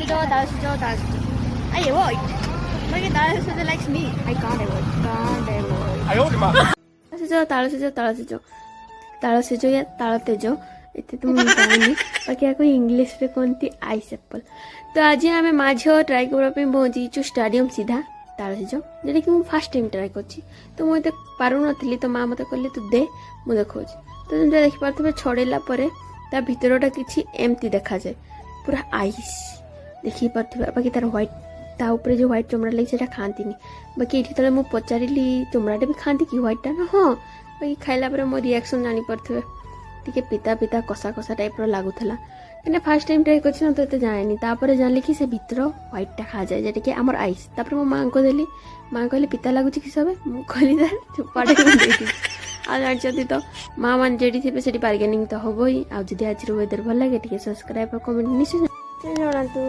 I avoid. Look at Dalasujo likes me. I can't avoid. तालसेजो या तालतेजो इतने तो मुझे जानी बाकी आपको इंग्लिश रे कोनती आइस एप्पल तो आज आम माझ ट्राए करने पहुँची स्टाडियम सीधा तालसेजो जोटा कि मुझे फास्ट टाइम ट्राए कर तो मुझे पार नी तो माँ मत कहले तू दे मुझे देखा तो जमी देखिपे छड़ेला भितरटा किसी एमती देखा जाए पूरा आइस देखिपे बाकी तार व्हाइट ताऊपर जो व्हाइट चमड़ा लगे से खाती बाकी ये जो मुझे पचारि चमड़ाटा भी खाती कि व्हाइटा ना हाँ बाकी खाइला मो रिएक्शन जानी पारे टी पिता पिता कषा कषा टाइप लगुला क्या फास्ट टाइम ट्राए कर तो ये जानी तापर जानली कि से भीतर व्हाइटा खा जाए जोटा कि आमर आइस तापर मो माँ को देली माँ कहले पिता लगुच कि सब मुझे चुपाटे जानते तो माँ मान जेडी थे से बार्गेनिंग तो हम ही आज वेदर भल लगे सब्सक्राइब और कमेंट निश्चय जनातु।